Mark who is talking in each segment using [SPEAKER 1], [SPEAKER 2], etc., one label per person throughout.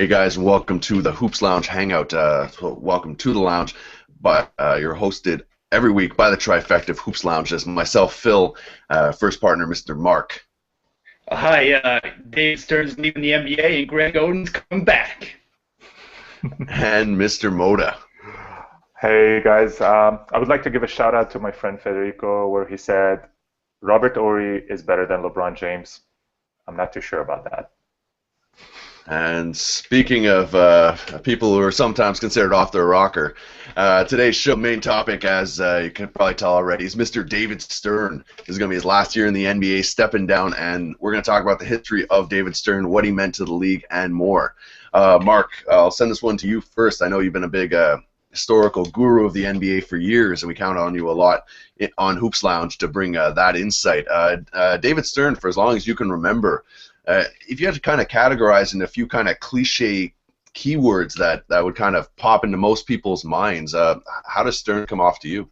[SPEAKER 1] Hey guys, and welcome to the Hoops Lounge Hangout. Welcome to the lounge, but you're hosted every week by the trifecta of Hoops Lounge. As myself, Phil, first partner, Mr. Mark,
[SPEAKER 2] Hi, Dave Stern's leaving the NBA and Greg Oden's coming back.
[SPEAKER 1] and Mr. Moda.
[SPEAKER 3] Hey guys, I would like to give a shout out to my friend Federico where he said Robert Ory is better than LeBron James. I'm not too sure about that.
[SPEAKER 1] And speaking of people who are sometimes considered off their rocker, today's show main topic, as you can probably tell already, is Mr. David Stern. This is going to be his last year in the NBA, stepping down, and we're going to talk about the history of David Stern, what he meant to the league, and more. Mark, I'll send this one to you first. I know you've been a big historical guru of the NBA for years, and we count on you a lot on Hoops Lounge to bring that insight. David Stern, for as long as you can remember, if you had to kind of categorize in a few kind of cliche keywords that would kind of pop into most people's minds, how does Stern come off to you?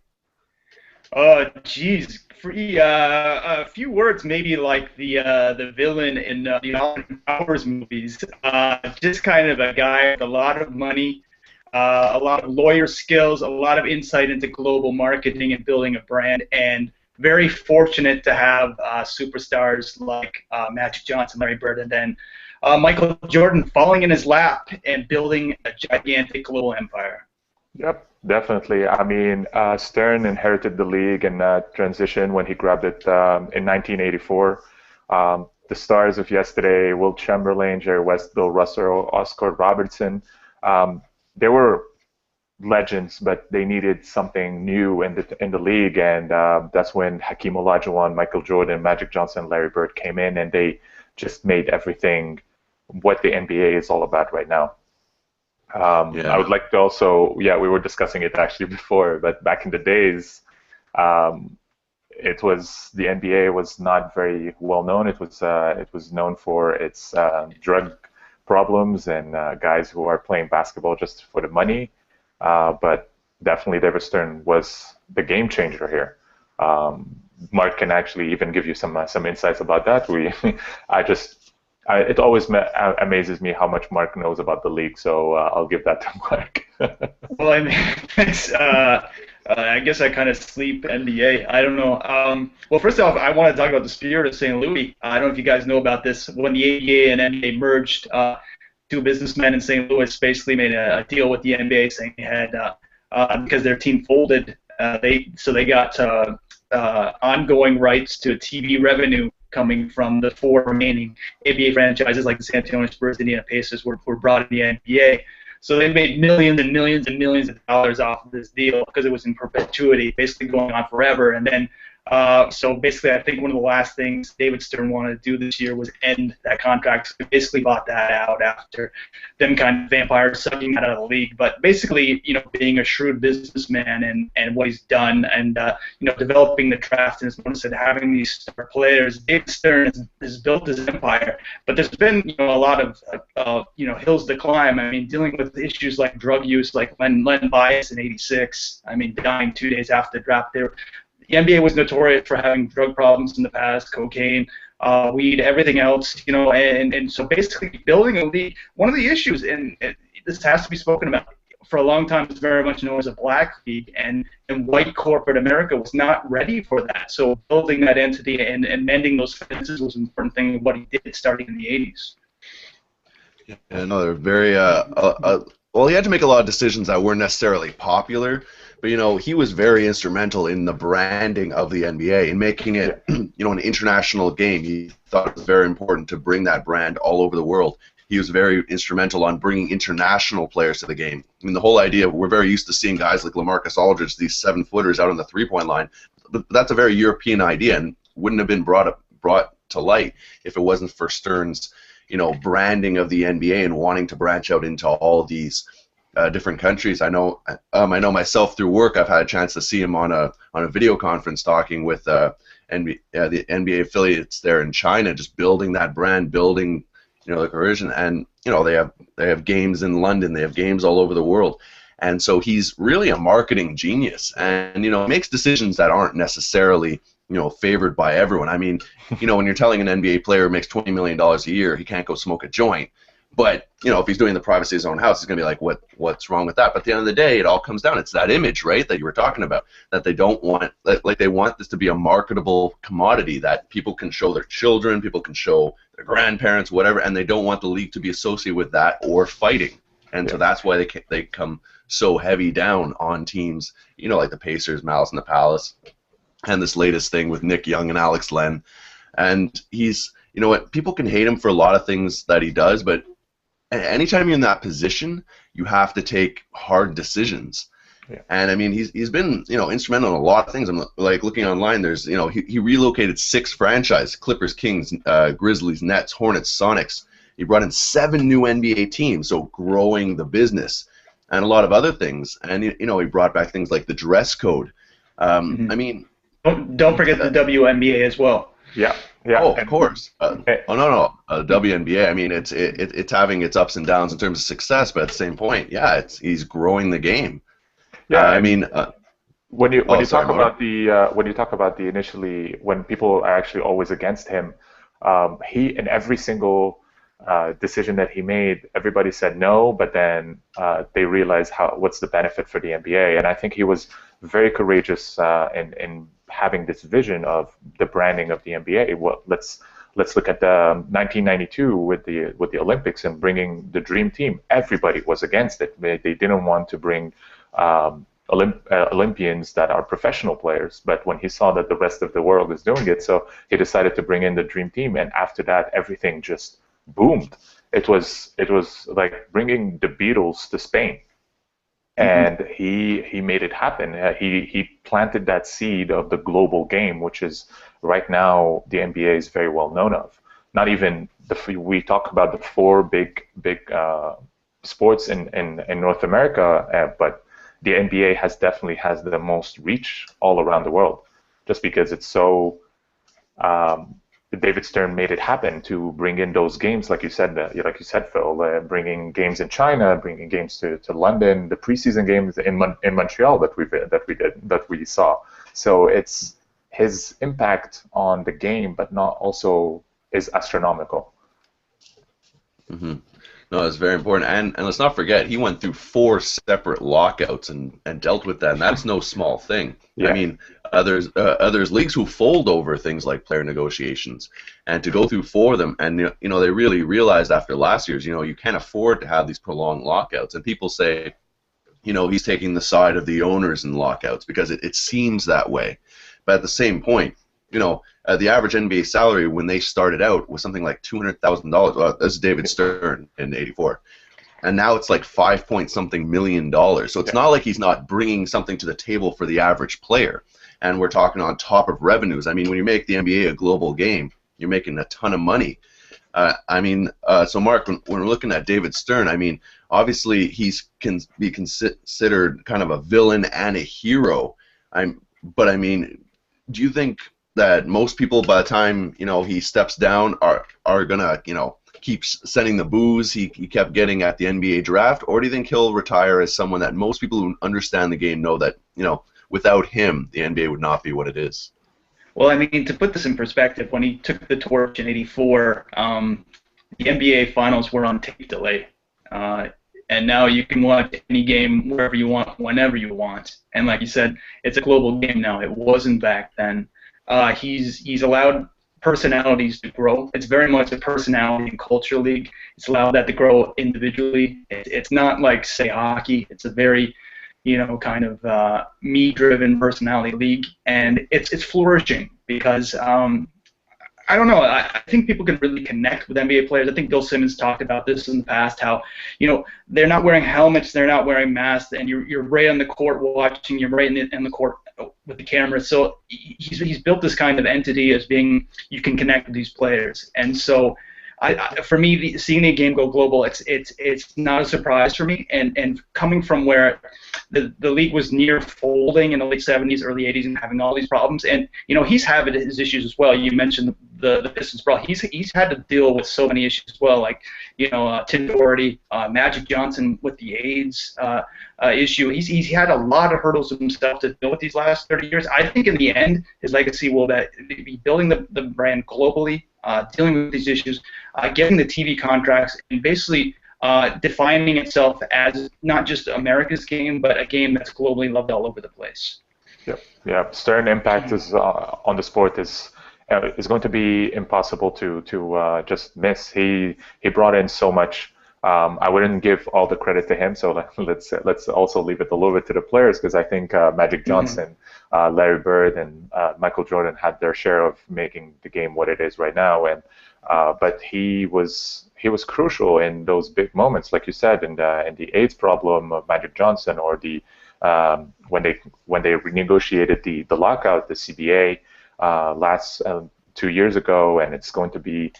[SPEAKER 2] Geez, a few words maybe like the villain in the Austin Powers movies. Just kind of a guy with a lot of money, a lot of lawyer skills, a lot of insight into global marketing and building a brand, and very fortunate to have superstars like Magic Johnson, Larry Bird, and then Michael Jordan falling in his lap and building a gigantic global empire.
[SPEAKER 3] Yep, definitely. I mean, Stern inherited the league and transition when he grabbed it in 1984. The stars of yesterday, Wilt Chamberlain, Jerry West, Bill Russell, Oscar Robertson, they were legends, but they needed something new in the league, and that's when Hakeem Olajuwon, Michael Jordan, Magic Johnson, Larry Bird came in, and they just made everything what the NBA is all about right now. I would like to also, we were discussing it actually before, but back in the days, it was the NBA was not very well known. It was known for its drug problems and guys who are playing basketball just for the money. But definitely David Stern was the game changer here. Mark can actually even give you some insights about that. It always amazes me how much Mark knows about the league, so I'll give that to Mark.
[SPEAKER 2] Well, I mean, I guess I kind of sleep NBA. I don't know. Well, first off, I want to talk about the spirit of St. Louis. I don't know if you guys know about this. When the ABA and NBA merged, two businessmen in St. Louis basically made a deal with the NBA saying they had, because their team folded, they got ongoing rights to TV revenue coming from the four remaining ABA franchises like the San Antonio Spurs, Indiana Pacers were brought in the NBA. So they made millions and millions and millions of dollars off of this deal because it was in perpetuity, basically going on forever. And then, so basically, I think one of the last things David Stern wanted to do this year was end that contract. So he basically bought that out after them kind of vampires sucking that out of the league. But basically, being a shrewd businessman and what he's done and, developing the draft and, as Mona said, having these star players, David Stern has built his empire. But there's been, a lot of, hills to climb. I mean, dealing with issues like drug use, like Len Bias in '86. I mean, dying 2 days after the draft. The NBA was notorious for having drug problems in the past, cocaine, weed, everything else, and so basically building a league. One of the issues, and this has to be spoken about, for a long time it's very much known as a black league, and white corporate America was not ready for that. So building that entity and mending those fences was an important thing of what he did starting in the 80s.
[SPEAKER 1] Yeah, no, they're very well, he had to make a lot of decisions that weren't necessarily popular, but he was very instrumental in the branding of the NBA and making it an international game. He thought it was very important to bring that brand all over the world. He was very instrumental on bringing international players to the game. I mean, the whole idea, we're very used to seeing guys like LaMarcus Aldridge, these 7-footers out on the three-point line, but that's a very European idea and wouldn't have been brought to light if it wasn't for Stern's branding of the NBA and wanting to branch out into all these different countries. I know myself through work. I've had a chance to see him on a video conference talking with the NBA affiliates there in China, just building that brand, building the cohesion, and they have games in London, they have games all over the world, and so he's really a marketing genius, and makes decisions that aren't necessarily favored by everyone. I mean, when you're telling an NBA player who makes $20 million a year he can't go smoke a joint, But if he's doing the privacy of his own house, he's gonna be like, what's wrong with that? But at the end of the day, it all comes down. It's that image, right, that you were talking about, that they don't want, like they want this to be a marketable commodity that people can show their children, people can show their grandparents, whatever, and they don't want the league to be associated with that or fighting. And so that's why they come so heavy down on teams, like the Pacers, Malice in the Palace, and this latest thing with Nick Young and Alex Len. And he's, people can hate him for a lot of things that he does, but anytime you're in that position, you have to take hard decisions. Yeah. And I mean, he's been instrumental in a lot of things. I'm like looking online. There's he relocated 6 franchises: Clippers, Kings, Grizzlies, Nets, Hornets, Sonics. He brought in 7 new NBA teams, so growing the business and a lot of other things. And he brought back things like the dress code. I mean,
[SPEAKER 2] don't forget the WNBA as well.
[SPEAKER 3] Yeah. Yeah.
[SPEAKER 1] Oh, of course. WNBA. I mean, it's having its ups and downs in terms of success, but at the same point, yeah, he's growing the game.
[SPEAKER 3] Yeah.
[SPEAKER 1] I mean,
[SPEAKER 3] when you talk about the initially, when people are actually always against him, he in every single decision that he made, everybody said no, but then they realized what's the benefit for the NBA, and I think he was very courageous in having this vision of the branding of the NBA. Well, let's look at the 1992 with the Olympics and bringing the Dream Team. Everybody was against it. They didn't want to bring Olympians that are professional players. But when he saw that the rest of the world is doing it, so he decided to bring in the Dream Team. And after that, everything just boomed. It was like bringing the Beatles to Spain. And he made it happen. He planted that seed of the global game, which is right now the NBA is very well known of. Not even we talk about the 4 big sports in North America, but the NBA definitely has the most reach all around the world, just because it's so. David Stern made it happen to bring in those games, like you said, Phil, bringing games in China, bringing games to London, the preseason games in Montreal that we saw. So it's his impact on the game, but not also is astronomical.
[SPEAKER 1] Mm-hmm. No, it's very important, and let's not forget he went through 4 separate lockouts and dealt with that, and that's no small thing. Yeah. I mean, there's leagues who fold over things like player negotiations, and to go through 4 of them, and they really realized after last year's, you can't afford to have these prolonged lockouts, and people say, he's taking the side of the owners in lockouts because it seems that way, but at the same point, the average NBA salary when they started out was something like $200,000. Well, this is David Stern in '84, and now it's like $5-point-something million. So it's not like he's not bringing something to the table for the average player. And we're talking on top of revenues. I mean, when you make the NBA a global game, you're making a ton of money. So Mark, when we're looking at David Stern, I mean, obviously he can be considered kind of a villain and a hero. But I mean, do you think that most people, by the time he steps down, are gonna keep sending the boos he kept getting at the NBA draft, or do you think he'll retire as someone that most people who understand the game know that without him the NBA would not be what it is?
[SPEAKER 2] Well, I mean, to put this in perspective, when he took the torch in '84, the NBA Finals were on tape delay, and now you can watch any game wherever you want, whenever you want. And like you said, it's a global game now. It wasn't back then. He's allowed personalities to grow. It's very much a personality and culture league. It's allowed that to grow individually. It's not like, say, hockey. It's a very, kind of me-driven personality league, and it's flourishing because I don't know. I think people can really connect with NBA players. I think Bill Simmons talked about this in the past, how they're not wearing helmets, they're not wearing masks, and you're right on the court watching. You're right in the court with the camera. So he's built this kind of entity as being you can connect with these players, and so for me, seeing the game go global, it's not a surprise for me. And coming from where the league was near folding in the late '70s, early '80s, and having all these problems, and he's having his issues as well. You mentioned the Pistons brawl, he's had to deal with so many issues as well, like Tim Doherty, Magic Johnson with the AIDS issue. He's had a lot of hurdles himself to deal with these last 30 years. I think in the end, his legacy will be building the brand globally, dealing with these issues, getting the TV contracts, and basically defining itself as not just America's game, but a game that's globally loved all over the place.
[SPEAKER 3] Yeah. Stern impact is on the sport is going to be impossible to just miss. He brought in so much. I wouldn't give all the credit to him, so let's also leave it a little bit to the players, because I think Magic Johnson, Larry Bird, and Michael Jordan had their share of making the game what it is right now, and but he was crucial in those big moments, like you said, in the AIDS problem of Magic Johnson, or the when they renegotiated the lockout, the CBA last 2 years ago, and it's going to be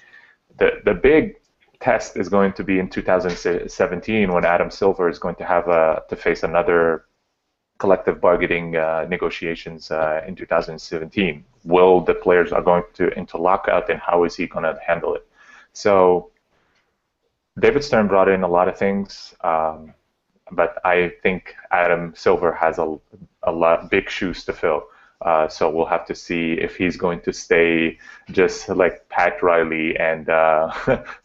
[SPEAKER 3] the big test is going to be in 2017, when Adam Silver is going to have to face another collective bargaining negotiations in 2017. Will the players are going to into lockout, and how is he going to handle it? So David Stern brought in a lot of things. But I think Adam Silver has a lot big shoes to fill. So we'll have to see if he's going to stay just like Pat Riley and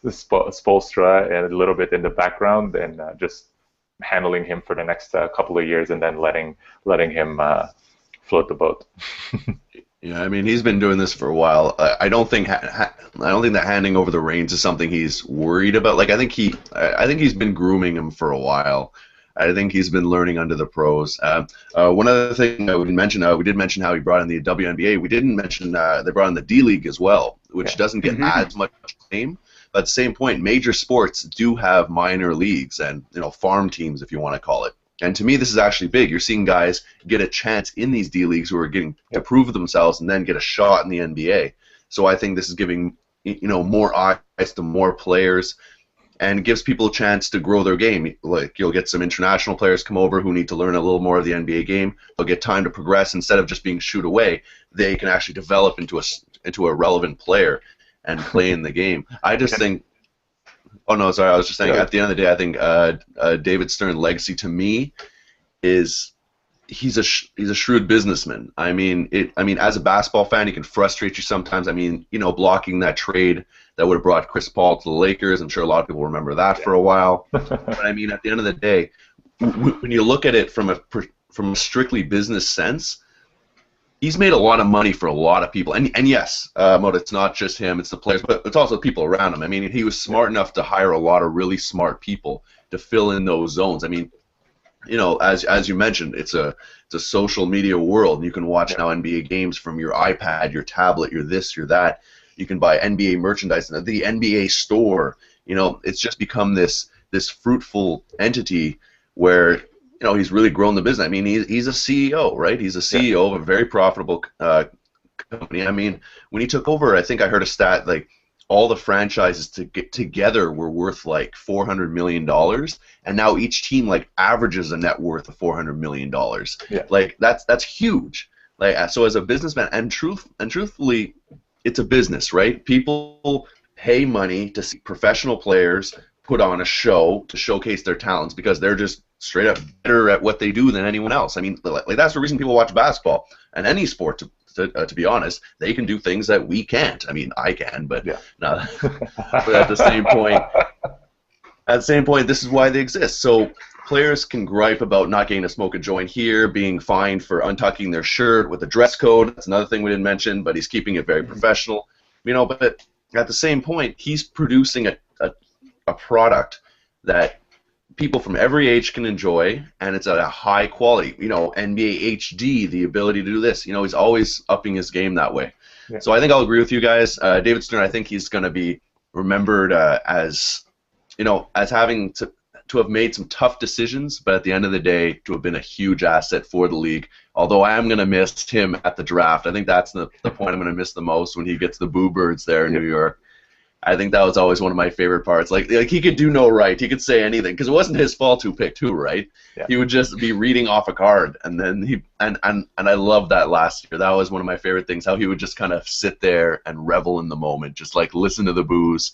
[SPEAKER 3] Spoelstra and a little bit in the background, and just handling him for the next couple of years, and then letting him float the boat.
[SPEAKER 1] Yeah, I mean, he's been doing this for a while. I don't think that handing over the reins is something he's worried about. Like, I think he's been grooming him for a while. I think he's been learning under the pros. One other thing we didn't mention, we did mention how he brought in the WNBA. We didn't mention they brought in the D League as well, which doesn't get as much fame. But at the same point, major sports do have minor leagues and farm teams, if you want to call it. And to me, this is actually big. You're seeing guys get a chance in these D leagues who are getting to prove themselves and then get a shot in the NBA. So I think this is giving more eyes to more players, and gives people a chance to grow their game. Like, you'll get some international players come over who need to learn a little more of the NBA game. They'll get time to progress. Instead of just being shoot away, they can actually develop into a relevant player and play in the game. I just think. Oh no, sorry. I was just saying. At the end of the day, I think David Stern's legacy to me is he's a shrewd businessman. I mean, as a basketball fan, he can frustrate you sometimes. I mean, blocking that trade that would have brought Chris Paul to the Lakers. I'm sure a lot of people remember that for a while. But I mean, at the end of the day, when you look at it from a strictly business sense, he's made a lot of money for a lot of people. And yes, it's not just him, it's the players, but it's also people around him. I mean, he was smart enough to hire a lot of really smart people to fill in those zones. I mean, as you mentioned, it's a social media world. You can watch now NBA games from your iPad, your tablet, your this, your that. You can buy NBA merchandise in the NBA store. It's just become this fruitful entity where he's really grown the business. I mean, he's a CEO, right? He's a CEO of a very profitable company. I mean, when he took over, I think I heard a stat like all the franchises to get together were worth like $400 million, and now each team like averages a net worth of $400 million. Like that's huge. Like, so as a businessman, and truthfully, it's a business, right? People pay money to see professional players put on a show to showcase their talents because they're just straight up better at what they do than anyone else. I mean, like that's the reason people watch basketball and any sport. To be honest, they can do things that we can't. I mean, I can, but no. But at the same point, this is why they exist. So players can gripe about not getting to smoke a joint here, being fined for untucking their shirt with a dress code. That's another thing we didn't mention, but he's keeping it very professional. But at the same point, he's producing a product that people from every age can enjoy, and it's at a high quality. NBA HD, the ability to do this. He's always upping his game that way. So I think I'll agree with you guys. David Stern, I think he's going to be remembered as having to have made some tough decisions, but at the end of the day, to have been a huge asset for the league. Although I am going to miss him at the draft. I think that's the point I'm going to miss the most when he gets the Boo Birds there in New York. I think that was always one of my favorite parts. Like he could do no right. He could say anything because it wasn't his fault who picked who, right?
[SPEAKER 3] Yeah.
[SPEAKER 1] He would just be reading off a card, and then and I loved that last year. That was one of my favorite things. How he would just kind of sit there and revel in the moment, just like listen to the booze,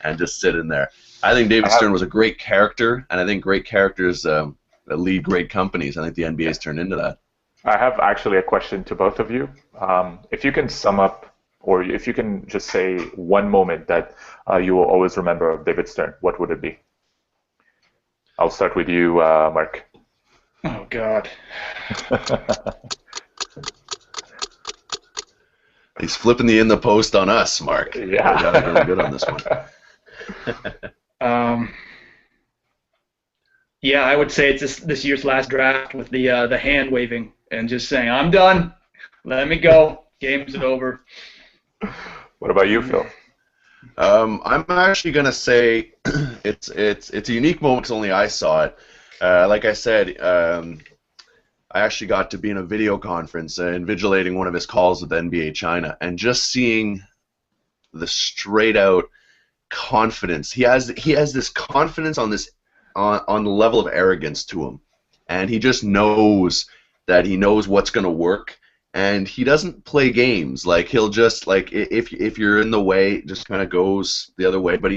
[SPEAKER 1] and just sit in there. I think David Stern was a great character, and I think great characters lead great companies. I think the NBA's turned into that.
[SPEAKER 3] I have actually a question to both of you. If you can sum up, or if you can just say one moment that you will always remember of David Stern, what would it be? I'll start with you, Mark.
[SPEAKER 2] Oh, God.
[SPEAKER 1] He's flipping the in the post on us, Mark.
[SPEAKER 3] Yeah.
[SPEAKER 1] We got it really good on this one.
[SPEAKER 2] Yeah, I would say it's this year's last draft with the hand waving and just saying, "I'm done. Let me go. Game's over."
[SPEAKER 3] What about you, Phil?
[SPEAKER 1] I'm actually gonna say it's a unique moment because only I saw it. Like I said, I actually got to be in a video conference and invigilating one of his calls with NBA China, and just seeing the straight out confidence. He has this confidence on the level of arrogance to him, and he just knows that he knows what's going to work, and he doesn't play games. Like he'll just if you're in the way, just kind of goes the other way. But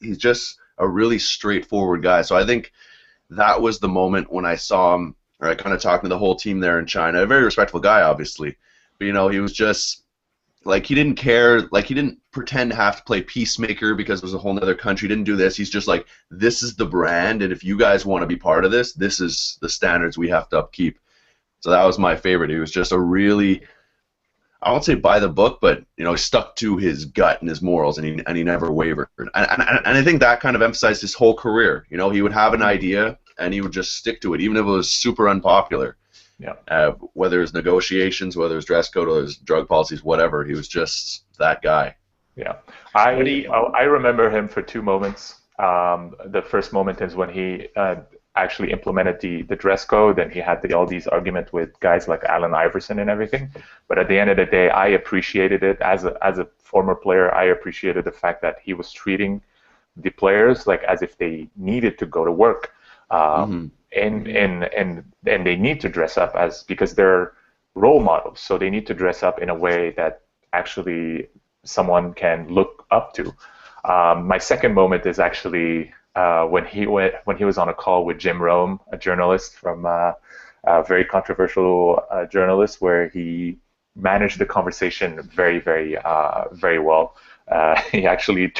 [SPEAKER 1] he's just a really straightforward guy. So I think that was the moment when I saw him, or I kind of talking to the whole team there in China. A very respectful guy, obviously, but he was just like he didn't care. Like he didn't pretend to have to play peacemaker because it was a whole other country. He didn't do this. He's just like, this is the brand, and if you guys want to be part of this, this is the standards we have to upkeep. So that was my favorite. He was just a really, I won't say by the book, but he stuck to his gut and his morals, and he never wavered. And I think that kind of emphasized his whole career. He would have an idea and he would just stick to it, even if it was super unpopular.
[SPEAKER 3] Yeah.
[SPEAKER 1] Whether it's negotiations, whether it's dress code, or his drug policies, whatever, he was just that guy.
[SPEAKER 3] Yeah, I remember him for two moments. The first moment is when he actually implemented the dress code, and he had all these arguments with guys like Allen Iverson and everything. But at the end of the day, I appreciated it as a former player. I appreciated the fact that he was treating the players like as if they needed to go to work, and they need to dress up because they're role models. So they need to dress up in a way that actually someone can look up to. My second moment is actually when he was on a call with Jim Rome, a journalist from a very controversial journalist, where he managed the conversation very, very, very well. He actually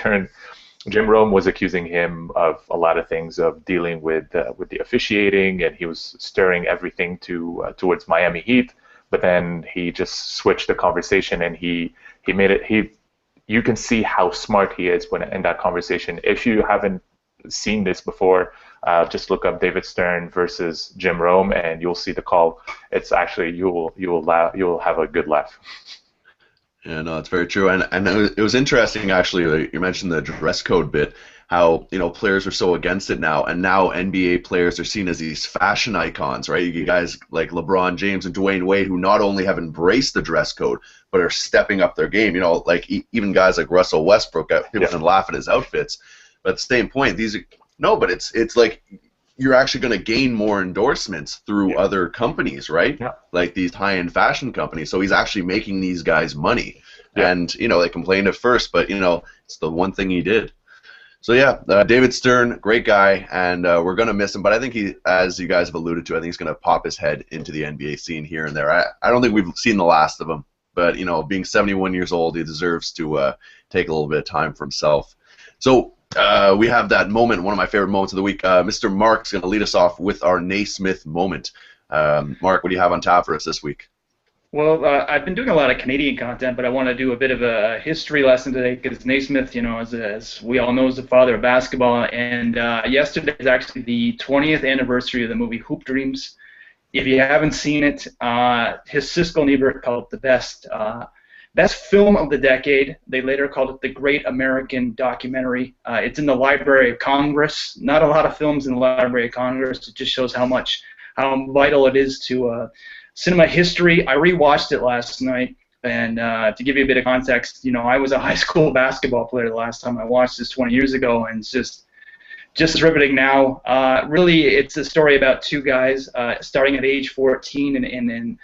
[SPEAKER 3] Jim Rome was accusing him of a lot of things, of dealing with the officiating, and he was stirring everything towards Miami Heat. But then he just switched the conversation, and he made it. You can see how smart he is in that conversation. If you haven't seen this before, just look up David Stern versus Jim Rome, and you'll see the call. It's actually you will have a good laugh.
[SPEAKER 1] Yeah, no, it's very true, and it was interesting actually. You mentioned the dress code bit. How players are so against it now, and now NBA players are seen as these fashion icons, right? You guys like LeBron James and Dwayne Wade, who not only have embraced the dress code, but are stepping up their game. Like even guys like Russell Westbrook, people can laugh at his outfits, but at the same point, but it's like you're actually going to gain more endorsements through other companies, right?
[SPEAKER 3] Yeah.
[SPEAKER 1] Like these high-end fashion companies. So he's actually making these guys money, and they complained at first, but it's the one thing he did. So yeah, David Stern, great guy, and we're going to miss him. But I think he, as you guys have alluded to, I think he's going to pop his head into the NBA scene here and there. I don't think we've seen the last of him, but being 71 years old, he deserves to take a little bit of time for himself. So we have that moment, one of my favorite moments of the week. Mr. Mark's going to lead us off with our Naismith moment. Mark, what do you have on tap for us this week?
[SPEAKER 2] Well, I've been doing a lot of Canadian content, but I want to do a bit of a history lesson today because Naismith, as we all know, is the father of basketball. And yesterday is actually the 20th anniversary of the movie Hoop Dreams. If you haven't seen it, his Siskel and Ebert called it the best film of the decade. They later called it the Great American Documentary. It's in the Library of Congress. Not a lot of films in the Library of Congress. It just shows how vital it is to cinema history. I rewatched it last night. And to give you a bit of context, I was a high school basketball player the last time I watched this 20 years ago, and it's just as riveting now. Really, it's a story about two guys starting at age 14 in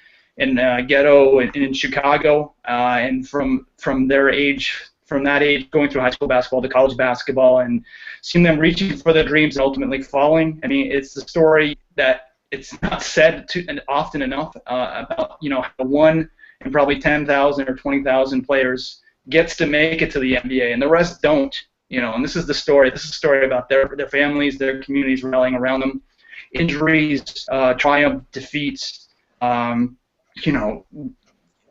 [SPEAKER 2] ghetto in Chicago, and from that age going through high school basketball to college basketball, and seeing them reaching for their dreams and ultimately falling. I mean, it's the story that it's not said often enough about how one in probably 10,000 or 20,000 players gets to make it to the NBA, and the rest don't. And this is the story. This is a story about their families, their communities rallying around them, injuries, triumph, defeats. The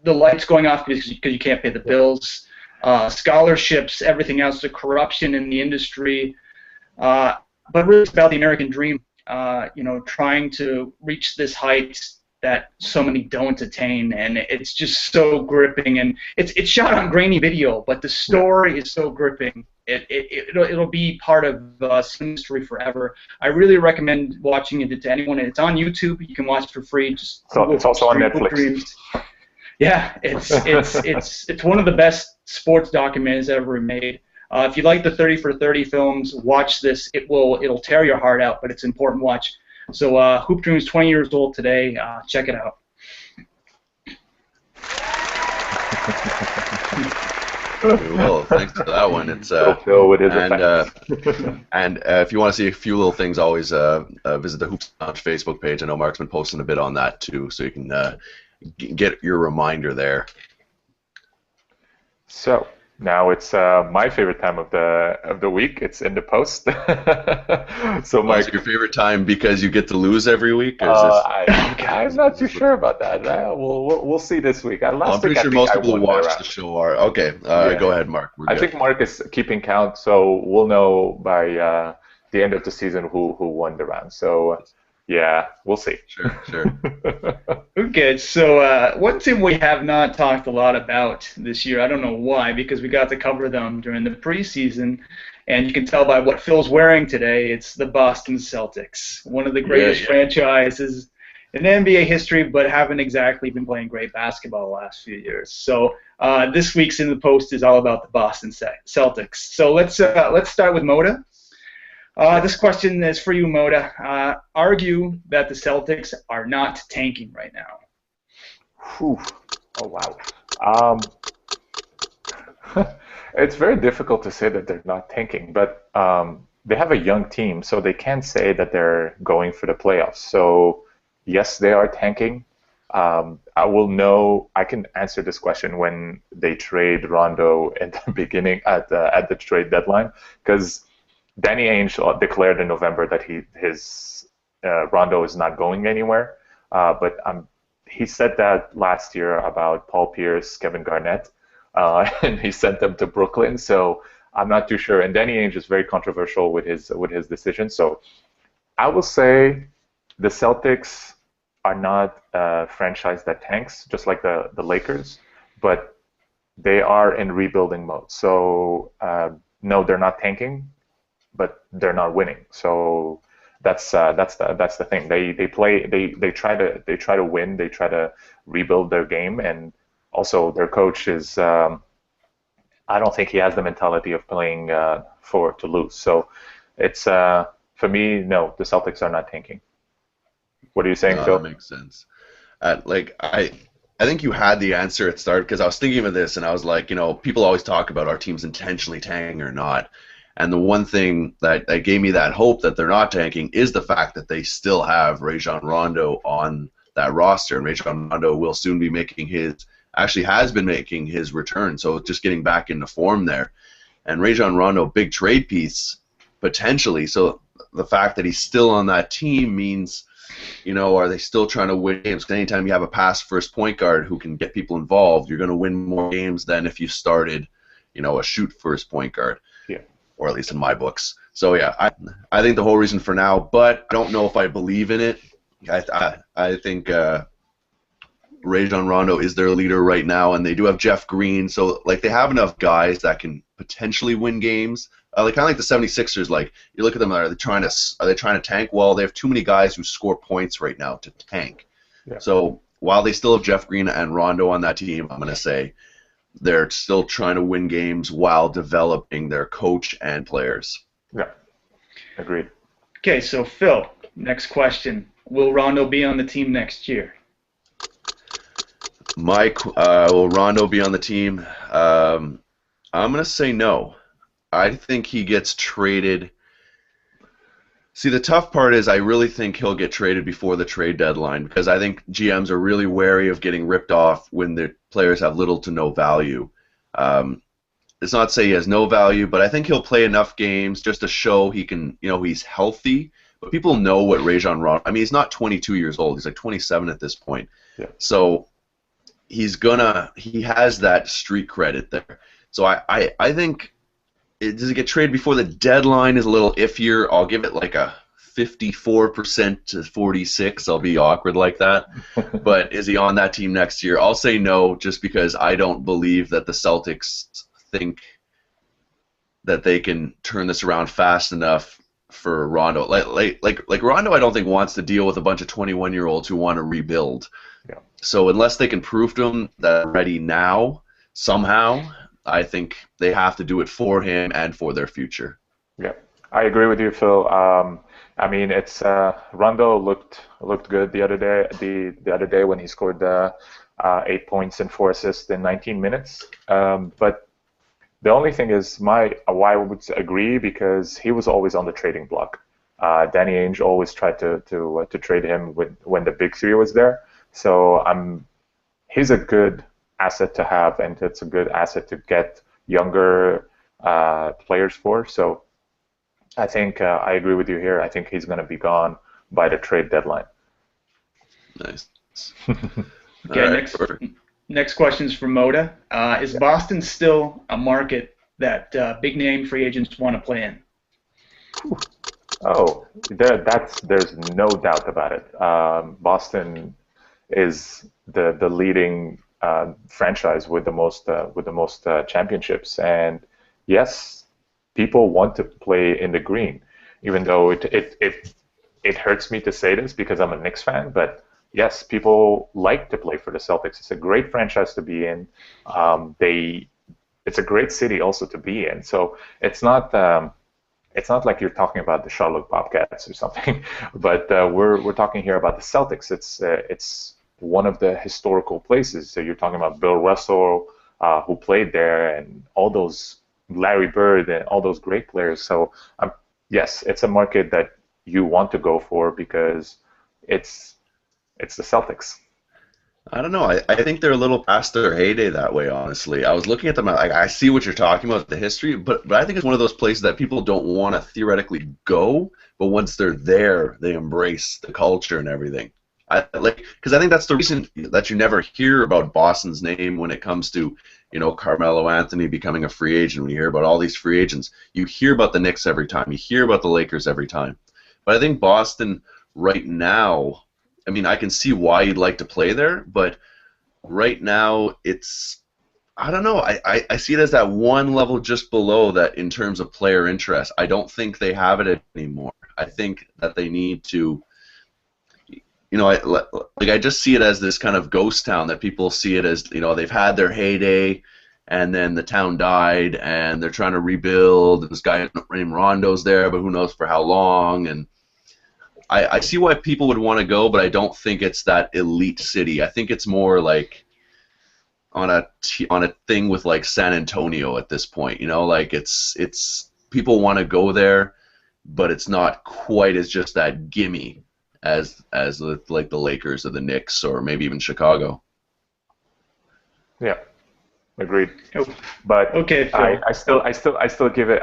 [SPEAKER 2] lights going off because you can't pay the bills, scholarships, everything else, the corruption in the industry. But really, it's about the American dream. Trying to reach this height that so many don't attain, and it's just so gripping. And it's shot on grainy video, but the story is so gripping. It'll be part of history forever. I really recommend watching it to anyone. It's on YouTube. You can watch it for free.
[SPEAKER 3] So it's also on Netflix.
[SPEAKER 2] Yeah, it's one of the best sports documentaries ever made. If you like the 30 for 30 films, watch this. It'll tear your heart out, but it's an important watch. So Hoop Dreams 20 years old today. Check it out.
[SPEAKER 1] Well, thanks for that one. It's and if you want to see a few little things, always visit the Hoops Lounge Facebook page. I know Mark's been posting a bit on that too, so you can get your reminder there.
[SPEAKER 3] So now it's my favorite time of the week. It's in the post. So Mike,
[SPEAKER 1] your favorite time because you get to lose every week? Or is
[SPEAKER 3] I'm not too sure about that. We'll see this week.
[SPEAKER 1] I'm pretty sure most people who watch the show are. Okay, go ahead, Mark.
[SPEAKER 3] I think Mark is keeping count, so we'll know by the end of the season who won the round. So yeah, we'll see.
[SPEAKER 1] Sure.
[SPEAKER 2] Okay, so one team we have not talked a lot about this year, I don't know why, because we got to cover them during the preseason, and you can tell by what Phil's wearing today, it's the Boston Celtics, one of the greatest franchises in NBA history, but haven't exactly been playing great basketball the last few years. So this week's In the Post is all about the Boston Celtics. So let's start with Moda. This question is for you, Moda. Argue that the Celtics are not tanking right now.
[SPEAKER 3] Whew. Oh, wow. It's very difficult to say that they're not tanking, but they have a young team, so they can't say that they're going for the playoffs. So, yes, they are tanking. I will know. I can answer this question when they trade Rondo at the beginning, at the trade deadline, because Danny Ainge declared in November that his Rondo is not going anywhere, but he said that last year about Paul Pierce, Kevin Garnett, and he sent them to Brooklyn. So I'm not too sure. And Danny Ainge is very controversial with his decision. So I will say the Celtics are not a franchise that tanks, just like the Lakers, but they are in rebuilding mode. So no, they're not tanking, but they're not winning. So that's the thing. They try to win. They try to rebuild their game, and also their coach is. I don't think he has the mentality of playing for to lose. So it's for me, no, the Celtics are not tanking. What are you saying, Phil?
[SPEAKER 1] That makes sense. I think you had the answer at start, because I was thinking of this and I was like, people always talk about our teams intentionally tanking or not. And the one thing that gave me that hope that they're not tanking is the fact that they still have Rajon Rondo on that roster. And Rajon Rondo will soon be has been making his return, so just getting back into form there. And Rajon Rondo, big trade piece, potentially. So the fact that he's still on that team means, are they still trying to win games? Because anytime you have a pass-first point guard who can get people involved, you're going to win more games than if you started, a shoot-first point guard.
[SPEAKER 3] Yeah.
[SPEAKER 1] Or at least in my books. So yeah, I think the whole reason for now, but I don't know if I believe in it. I think Rajon Rondo is their leader right now, and they do have Jeff Green, so they have enough guys that can potentially win games. Kind of like the 76ers. You look at them, are they trying to tank? Well, they have too many guys who score points right now to tank.
[SPEAKER 3] Yeah.
[SPEAKER 1] So while they still have Jeff Green and Rondo on that team, I'm going to say they're still trying to win games while developing their coach and players.
[SPEAKER 3] Yeah, agreed.
[SPEAKER 2] Okay, so Phil, next question. Will Rondo be on the team next year?
[SPEAKER 1] Mike, will Rondo be on the team? I'm going to say no. I think he gets traded. See, the tough part is I really think he'll get traded before the trade deadline because I think GMs are really wary of getting ripped off when their players have little to no value. It's not to say he has no value, but I think he'll play enough games just to show he can, he's healthy. But people know what Rajon Rondo. I mean, he's not 22 years old. He's like 27 at this point.
[SPEAKER 3] Yeah.
[SPEAKER 1] So he has that street credit there. So I think. Does it get traded before the deadline is a little iffier? I'll give it like a 54% to 46. I'll be awkward like that. But is he on that team next year? I'll say no, just because I don't believe that the Celtics think that they can turn this around fast enough for Rondo. Like Rondo, I don't think wants to deal with a bunch of 21-year-olds who want to rebuild.
[SPEAKER 3] Yeah.
[SPEAKER 1] So unless they can prove to him that they're ready now somehow, I think they have to do it for him and for their future.
[SPEAKER 3] Yeah, I agree with you, Phil. I mean, it's Rondo looked good the other day. The other day when he scored 8 points and 4 assists in 19 minutes. But the only thing is, why I would agree, because he was always on the trading block. Danny Ainge always tried to trade him when the big three was there. So he's a good asset to have, and it's a good asset to get younger players for. So I think I agree with you here. I think he's going to be gone by the trade deadline.
[SPEAKER 1] Nice.
[SPEAKER 2] Okay, next question is from Moda. Is Boston still a market that big name free agents want to play in?
[SPEAKER 3] Oh, there's no doubt about it. Boston is the leading franchise with the most championships, and yes, people want to play in the green, even though it hurts me to say this because I'm a Knicks fan, but yes, people like to play for the Celtics. It's a great franchise to be in. It's a great city also to be in. So it's not like you're talking about the Charlotte Bobcats or something, but we're talking here about the Celtics. It's one of the historical places. So you're talking about Bill Russell, who played there, and all those Larry Bird and all those great players. So yes, it's a market that you want to go for because it's the Celtics.
[SPEAKER 1] I don't know. I think they're a little past their heyday that way, honestly. I was looking at them. I see what you're talking about, the history, but I think it's one of those places that people don't want to theoretically go, but once they're there, they embrace the culture and everything. Because I think that's the reason that you never hear about Boston's name when it comes to, Carmelo Anthony becoming a free agent. When you hear about all these free agents, you hear about the Knicks every time. You hear about the Lakers every time. But I think Boston right now, I mean, I can see why you'd like to play there, but right now I don't know. I see it as that one level just below that in terms of player interest. I don't think they have it anymore. I think that they need to. I just see it as this kind of ghost town that people see it as, they've had their heyday, and then the town died, and they're trying to rebuild. This guy named Rondo's there, but who knows for how long. And I see why people would want to go, but I don't think it's that elite city. I think it's more like on a thing with like San Antonio at this point. Like it's people want to go there, but it's not quite as just that gimme as like the Lakers or the Knicks or maybe even Chicago.
[SPEAKER 3] Yeah, agreed. But
[SPEAKER 2] okay,
[SPEAKER 3] I still give the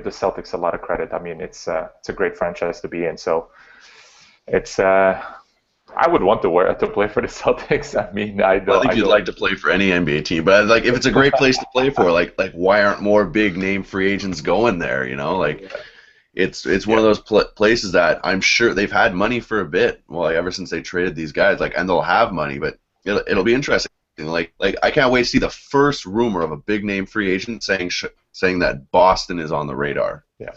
[SPEAKER 3] Celtics a lot of credit. I mean, it's a great franchise to be in. So it's I would want to play for the Celtics. I mean, I think
[SPEAKER 1] you'd like to play for any NBA team, but like if it's a great place to play for, like why aren't more big name free agents going there? It's one of those places that I'm sure they've had money for a bit. Well, ever since they traded these guys, and they'll have money, but it'll be interesting. Like I can't wait to see the first rumor of a big name free agent saying that Boston is on the radar.
[SPEAKER 3] Yeah,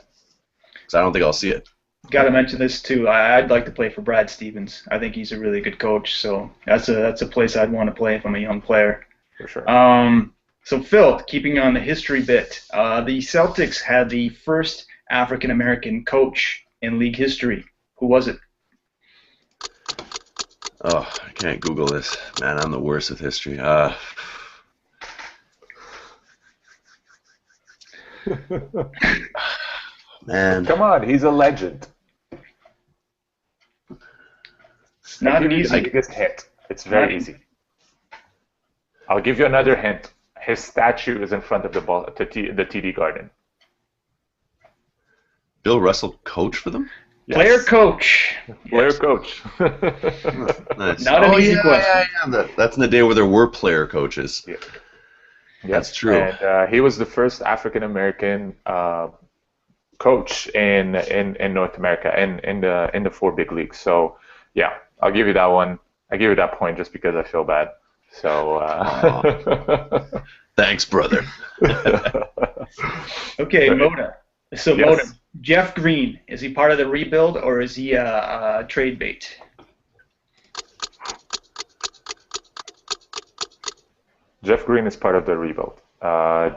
[SPEAKER 1] because I don't think I'll see it.
[SPEAKER 2] Got to mention this too. I'd like to play for Brad Stevens. I think he's a really good coach. So that's a place I'd want to play if I'm a young player.
[SPEAKER 3] For sure.
[SPEAKER 2] So Phil, keeping on the history bit, the Celtics had the first African American coach in league history. Who was it?
[SPEAKER 1] Oh, I can't Google this. Man, I'm the worst with history. Man.
[SPEAKER 3] Come on, he's a legend.
[SPEAKER 2] It's not
[SPEAKER 3] I'll give you
[SPEAKER 2] easy.
[SPEAKER 3] the biggest hint. It's very easy. I'll give you another hint. His statue is in front of the TD Garden.
[SPEAKER 1] Bill Russell coach for them?
[SPEAKER 3] Yes.
[SPEAKER 2] Player coach.
[SPEAKER 3] Player coach.
[SPEAKER 1] Nice.
[SPEAKER 2] Not an easy question.
[SPEAKER 1] Yeah. That's in the day where there were player coaches.
[SPEAKER 3] Yeah.
[SPEAKER 1] That's true.
[SPEAKER 3] And he was the first African American coach in North America in the four big leagues. So yeah, I'll give you that one. I give you that point just because I feel bad. So
[SPEAKER 1] thanks, brother.
[SPEAKER 2] Okay, Moda. So
[SPEAKER 3] Yes.
[SPEAKER 2] Moda, Jeff Green, is he part of the rebuild or is he a trade bait?
[SPEAKER 3] Jeff Green is part of the rebuild.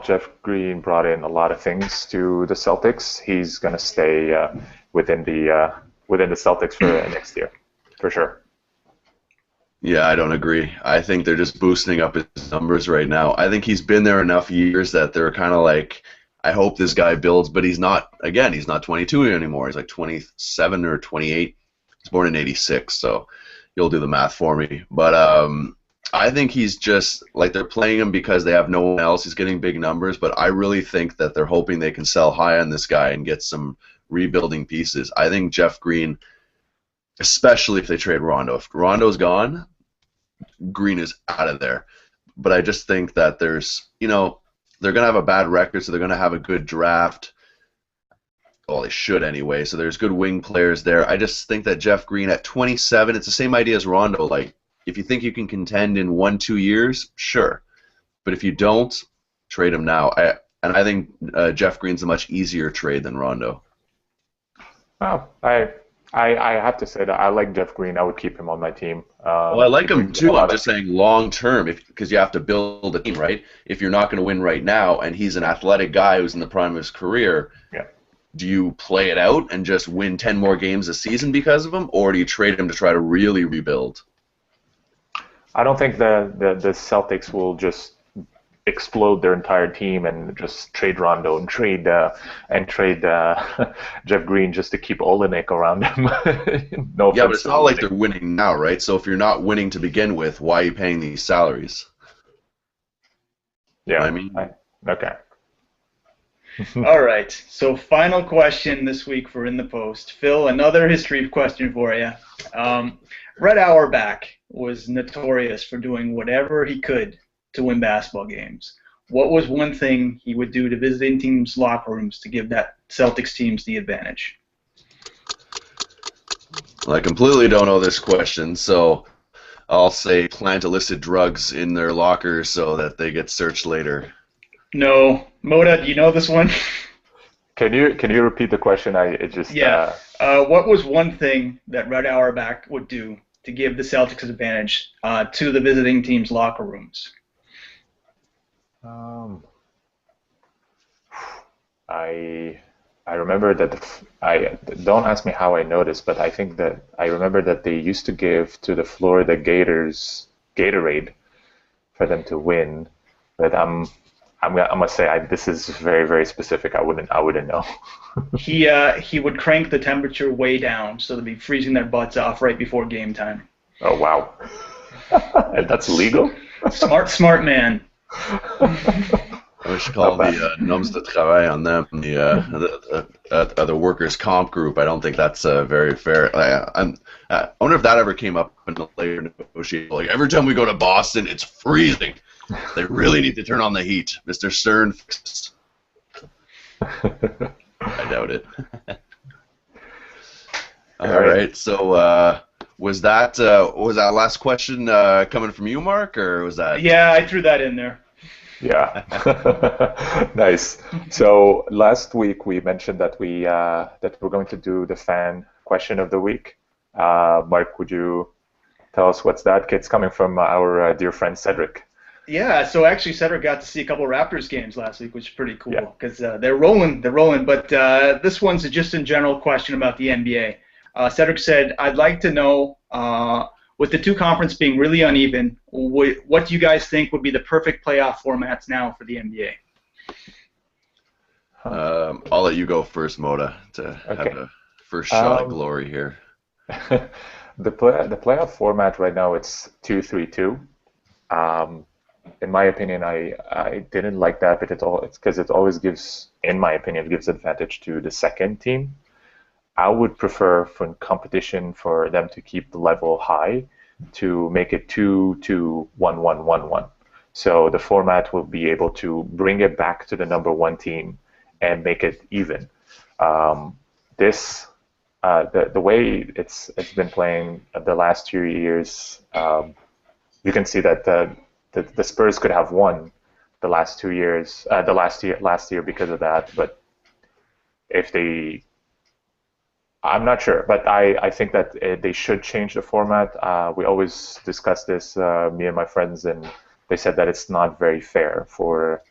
[SPEAKER 3] Jeff Green brought in a lot of things to the Celtics. He's gonna stay within the Celtics for next year, for sure.
[SPEAKER 1] Yeah, I don't agree. I think they're just boosting up his numbers right now. I think he's been there enough years that they're kind of like, I hope this guy builds, but he's not, again, he's not 22 anymore. He's like 27 or 28. He's born in 86, so you'll do the math for me. But I think he's just, like, they're playing him because they have no one else. He's getting big numbers, but I really think that they're hoping they can sell high on this guy and get some rebuilding pieces. I think Jeff Green, especially if they trade Rondo. If Rondo's gone, Green is out of there. But I just think that there's, they're going to have a bad record, so they're going to have a good draft. Well, they should anyway, so there's good wing players there. I just think that Jeff Green at 27, it's the same idea as Rondo. Like, if you think you can contend in 1-2 years, sure. But if you don't, trade him now. I think Jeff Green's a much easier trade than Rondo.
[SPEAKER 3] Well, I have to say that I like Jeff Green. I would keep him on my team.
[SPEAKER 1] Well, I like him too. I'm just saying long term, because you have to build a team, right? If you're not going to win right now, and he's an athletic guy who's in the prime of his career, do you play it out and just win 10 more games a season because of him, or do you trade him to try to really rebuild?
[SPEAKER 3] I don't think the Celtics will just explode their entire team and just trade Rondo and trade Jeff Green just to keep Olenek around him. No
[SPEAKER 1] yeah, but it's not like they're winning now, right? So if you're not winning to begin with, why are you paying these salaries?
[SPEAKER 3] Yeah,
[SPEAKER 1] you know what I mean,
[SPEAKER 3] okay.
[SPEAKER 2] All right. So final question this week for In the Post. Phil, another history question for you. Red Auerbach was notorious for doing whatever he could to win basketball games. What was one thing he would do to visiting teams' locker rooms to give that Celtics teams the advantage?
[SPEAKER 1] Well, I completely don't know this question, so I'll say plant illicit drugs in their lockers so that they get searched later.
[SPEAKER 2] No. Moda, do you know this one?
[SPEAKER 3] Can you repeat the question?
[SPEAKER 2] What was one thing that Red Auerbach would do to give the Celtics an advantage to the visiting team's locker rooms?
[SPEAKER 3] I remember that don't ask me how I know this, but I think that I remember that they used to give to the Florida Gators Gatorade for them to win. But I'm gonna say this is very, very specific. I wouldn't know.
[SPEAKER 2] He would crank the temperature way down so they'd be freezing their butts off right before game time.
[SPEAKER 3] Oh wow, that's legal.
[SPEAKER 2] Smart man.
[SPEAKER 1] I should call the noms de travail on them, the workers' comp group. I don't think that's very fair. I wonder if that ever came up in the later negotiation. Like, every time we go to Boston, it's freezing. They really need to turn on the heat. Mr. Stern, I doubt it. All right. So was that last question coming from you, Mark, or was that?
[SPEAKER 2] Yeah, I threw that in there.
[SPEAKER 3] Yeah. Nice. So last week we mentioned that we're going to do the fan question of the week. Mark, would you tell us what's that? It's coming from our dear friend Cedric.
[SPEAKER 2] Yeah, so actually Cedric got to see a couple Raptors games last week, which is pretty
[SPEAKER 3] Yeah.
[SPEAKER 2] cool because they're rolling, they're rolling. But this one's just a general question about the NBA. Cedric said, "I'd like to know, with the two conference being really uneven, what do you guys think would be the perfect playoff formats now for the NBA?"
[SPEAKER 3] Huh.
[SPEAKER 1] I'll let you go first, Moda, to have
[SPEAKER 3] Okay.
[SPEAKER 1] a first shot at
[SPEAKER 3] Um,
[SPEAKER 1] glory here.
[SPEAKER 3] the playoff format right now it's 2-3-2. Um, in my opinion, I didn't like that, but it's because it always gives, in my opinion, it gives advantage to the second team. I would prefer for competition for them to keep the level high, to make it 2-2-1-1-1-1. So the format will be able to bring it back to the number one team and make it even. Um, this the way it's been playing the last 2 years, you can see that the Spurs could have won the last 2 years, the last year because of that. But if they I'm not sure, but I think that they should change the format. We always discuss this, me and my friends, and they said that it's not very fair for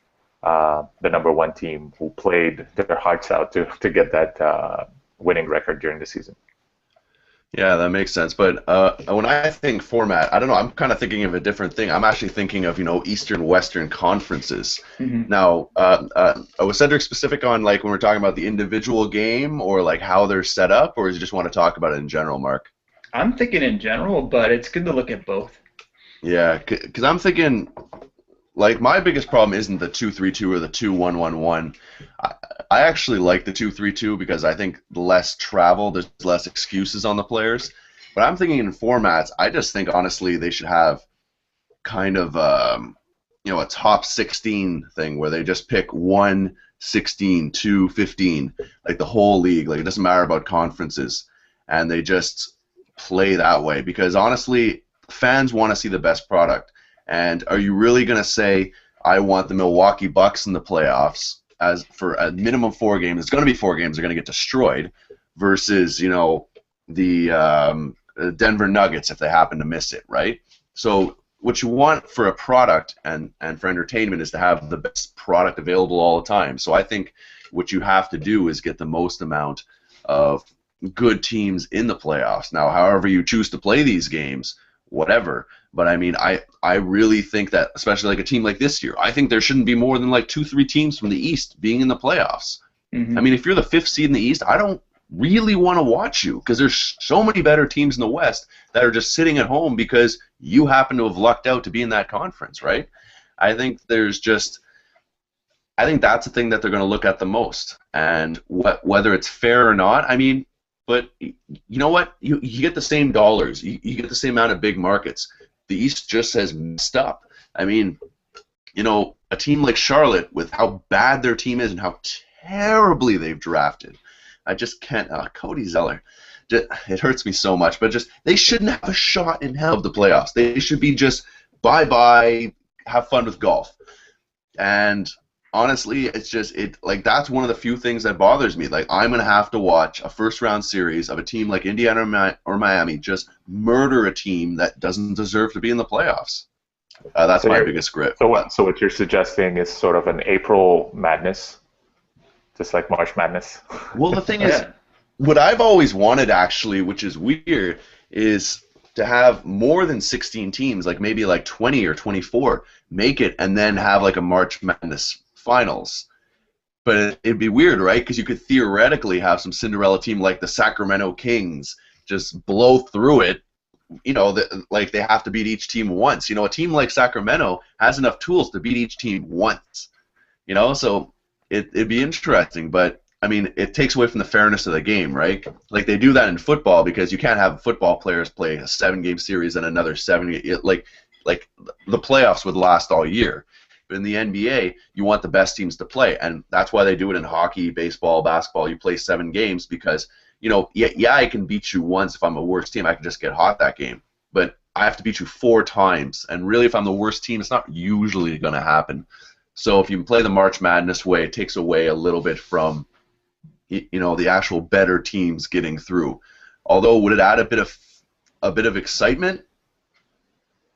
[SPEAKER 3] the number one team who played their hearts out to get that winning record during the season.
[SPEAKER 1] Yeah, that makes sense. But when I think format, I don't know. I'm kind of thinking of a different thing. I'm actually thinking of, Eastern Western conferences.
[SPEAKER 2] Hmm.
[SPEAKER 1] Now, was Cedric specific on like when we're talking about the individual game or like how they're set up, or does he just want to talk about it in general, Mark?
[SPEAKER 2] I'm thinking in general, but it's good to look at both.
[SPEAKER 1] Yeah, because I'm thinking like my biggest problem isn't the 2-3-2 or the 2-1-1-1. I, I actually like the 2-3-2 because I think less travel, there's less excuses on the players. But I'm thinking in formats, I just think honestly they should have kind of a top 16 thing where they just pick 1, 16, 2, 15, like the whole league. Like it doesn't matter about conferences, and they just play that way because honestly, fans want to see the best product. And are you really going to say I want the Milwaukee Bucks in the playoffs as for a minimum 4 games? It's going to be 4 games. They're going to get destroyed versus the Denver Nuggets if they happen to miss it, right? So what you want for a product and for entertainment is to have the best product available all the time. So I think what you have to do is get the most amount of good teams in the playoffs. Now, however you choose to play these games, whatever. But I mean, I really think that, especially like a team like this year, I think there shouldn't be more than like 2, 3 teams from the East being in the playoffs. I
[SPEAKER 2] Hmm.
[SPEAKER 1] mean, if you're the fifth seed in the East, I don't really want to watch you because there's so many better teams in the West that are just sitting at home because you happen to have lucked out to be in that conference, right? I think there's just I think that's the thing that they're going to look at the most, and whether it's fair or not. I mean, but you know what? You get the same dollars. You get the same amount of big markets. The East just has messed up. I mean, a team like Charlotte, with how bad their team is and how terribly they've drafted, I just can't. Cody Zeller, it hurts me so much. But just they shouldn't have a shot in hell of the playoffs. They should be just bye bye. Have fun with golf. And honestly, it's just like that's one of the few things that bothers me. Like I'm gonna have to watch a first round series of a team like Indiana or Miami just murder a team that doesn't deserve to be in the playoffs. That's
[SPEAKER 3] So
[SPEAKER 1] my
[SPEAKER 3] you're
[SPEAKER 1] biggest grip.
[SPEAKER 3] so what you're suggesting is sort of an April Madness, just like March Madness.
[SPEAKER 1] Well, the thing is,
[SPEAKER 2] Yeah.
[SPEAKER 1] what I've always wanted actually, which is weird, is to have more than 16 teams, like maybe like 20 or 24, make it and then have like a March Madness finals. But it'd be weird, right? Because you could theoretically have some Cinderella team like the Sacramento Kings just blow through it. Like they have to beat each team once. A team like Sacramento has enough tools to beat each team once. So it'd be interesting, but I mean, it takes away from the fairness of the game, right? Like they do that in football because you can't have football players play a 7-game series and another 7. Like the playoffs would last all year. But in the NBA, you want the best teams to play, and that's why they do it in hockey, baseball, basketball. You play 7 games because yeah, I can beat you once if I'm a worse team. I can just get hot that game, but I have to beat you 4 times, and really, if I'm the worst team, it's not usually going to happen. So if you play the March Madness way, it takes away a little bit from the actual better teams getting through. Although would it add a bit of excitement?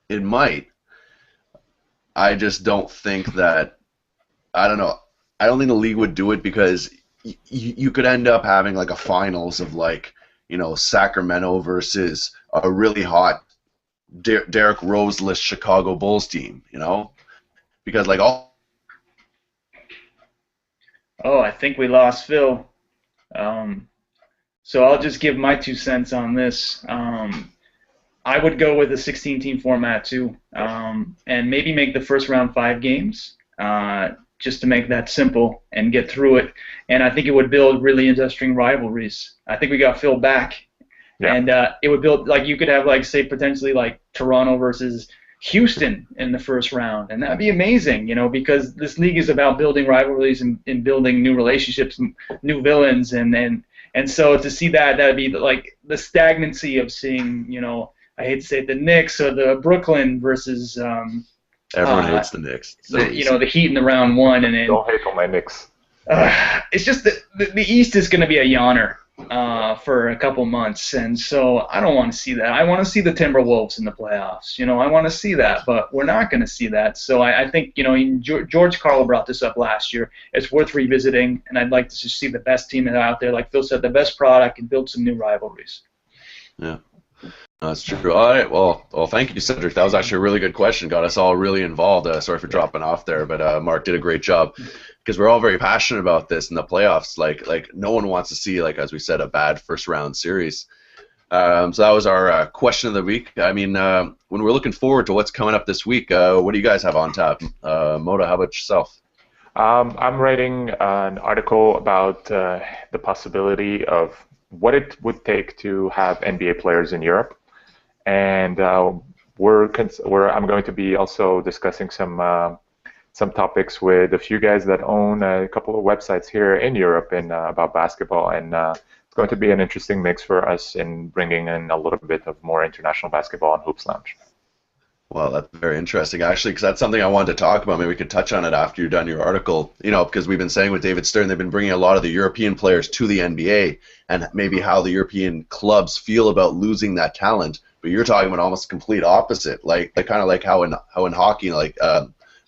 [SPEAKER 1] It might. I just don't think that. I don't know. I don't think the league would do it because you could end up having like a finals of like Sacramento versus a really hot Derrick Rose-less Chicago Bulls team. Because like all.
[SPEAKER 2] Oh, I think we lost Phil. So I'll just give my 2 cents on this. I would go with a 16-team format too, and maybe make the first round 5 games, just to make that simple and get through it. And I think it would build really interesting rivalries. I think we got Phil back,
[SPEAKER 3] Yeah.
[SPEAKER 2] and it would build, like, you could have, like, say potentially like Toronto versus Houston in the first round, and that'd be amazing, because this league is about building rivalries and building new relationships, new villains, and so to see that'd be like the stagnancy of seeing, I hate to say it, the Knicks or the Brooklyn versus
[SPEAKER 1] Everyone hates the Knicks. So
[SPEAKER 2] the Heat in the round 1, and then
[SPEAKER 3] Don't hate on my Knicks.
[SPEAKER 2] it's just the East is going to be a yawner for a couple months, and so I don't want to see that. I want to see the Timberwolves in the playoffs. I want to see that, but we're not going to see that. So I think George Karl brought this up last year. It's worth revisiting, and I'd like to just see the best team out there, like Phil said, the best product, and build some new rivalries.
[SPEAKER 1] Yeah. That's true. All right. Well, thank you, Cedric. That was actually a really good question. Got us all really involved. Sorry for dropping off there, but Mark did a great job because we're all very passionate about this in the playoffs. Like no one wants to see, like as we said, a bad first round series. So that was our question of the week. I mean, when we're looking forward to what's coming up this week, what do you guys have on tap? Moda, how about yourself?
[SPEAKER 3] I'm writing an article about the possibility of what it would take to have NBA players in Europe. And I'm going to be also discussing some topics with a few guys that own a couple of websites here in Europe about basketball, and it's going to be an interesting mix for us in bringing in a little bit of more international basketball on Hoops Lounge.
[SPEAKER 1] Well, that's very interesting, actually, because that's something I wanted to talk about. Maybe we could touch on it after you're done your article, because we've been saying with David Stern, they've been bringing a lot of the European players to the NBA, and maybe how the European clubs feel about losing that talent. But you're talking about almost complete opposite, like kind of like how in hockey, like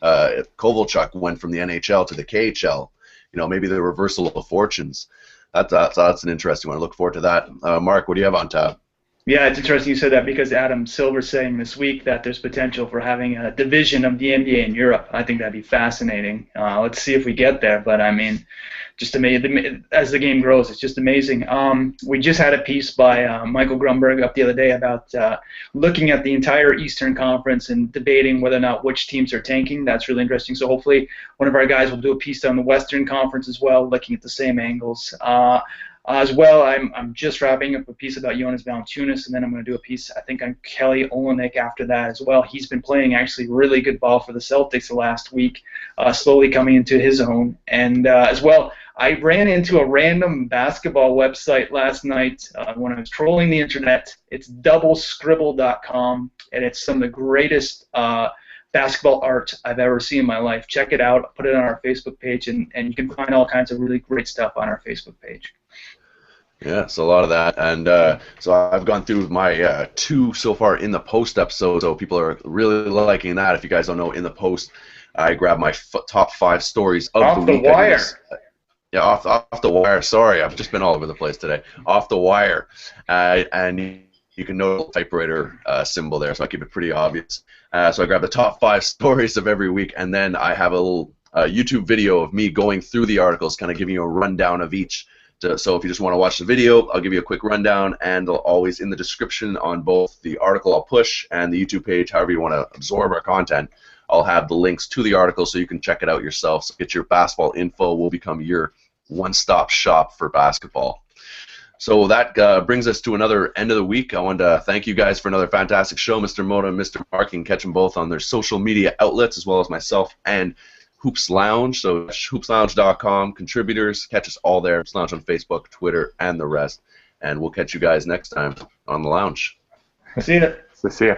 [SPEAKER 1] Kovalchuk went from the NHL to the KHL. Maybe the reversal of fortunes. That's an interesting one. I look forward to that. Mark, what do you have on tap?
[SPEAKER 2] Yeah, it's interesting you said that because Adam Silver's saying this week that there's potential for having a division of the NBA in Europe. I think that'd be fascinating. Let's see if we get there. But I mean, just amazing. As the game grows, it's just amazing. We just had a piece by Michael Grunberg up the other day about looking at the entire Eastern Conference and debating whether or not which teams are tanking. That's really interesting. So hopefully one of our guys will do a piece on the Western Conference as well, looking at the same angles. As well, I'm just wrapping up a piece about Jonas Valanciunas, and then I'm going to do a piece, I think, on Kelly Olynyk after that as well. He's been playing actually really good ball for the Celtics the last week, slowly coming into his own. And as well, I ran into a random basketball website last night when I was trolling the internet. It's doublescribble.com, and it's some of the greatest basketball art I've ever seen in my life. Check it out. I'll put it on our Facebook page, and you can find all kinds of really great stuff on our Facebook page.
[SPEAKER 1] Yeah, so a lot of that, and so I've gone through my 2 so far in the post episode, so people are really liking that. If you guys don't know, in the post, I grabbed my top 5 stories of
[SPEAKER 2] Off
[SPEAKER 1] the week.
[SPEAKER 2] The wire.
[SPEAKER 1] Yeah, off the wire. Sorry, I've just been all over the place today. Off the wire, and you can note the typewriter symbol there, so I keep it pretty obvious. So I grabbed the top 5 stories of every week, and then I have a little YouTube video of me going through the articles, kind of giving you a rundown of each. So if you just want to watch the video, I'll give you a quick rundown, and I'll always in the description on both the article I'll push and the YouTube page, however you want to absorb our content, I'll have the links to the article so you can check it out yourself. So get your basketball info. We'll become your one-stop shop for basketball. So that brings us to another end of the week. I want to thank you guys for another fantastic show. Mr. Moda and Mr. Mark, you can catch them both on their social media outlets as well as myself and Hoops Lounge, so hoopslounge.com, contributors, catch us all there. Hoops Lounge on Facebook, Twitter, and the rest. And we'll catch you guys next time on the lounge.
[SPEAKER 2] See ya.
[SPEAKER 3] See ya.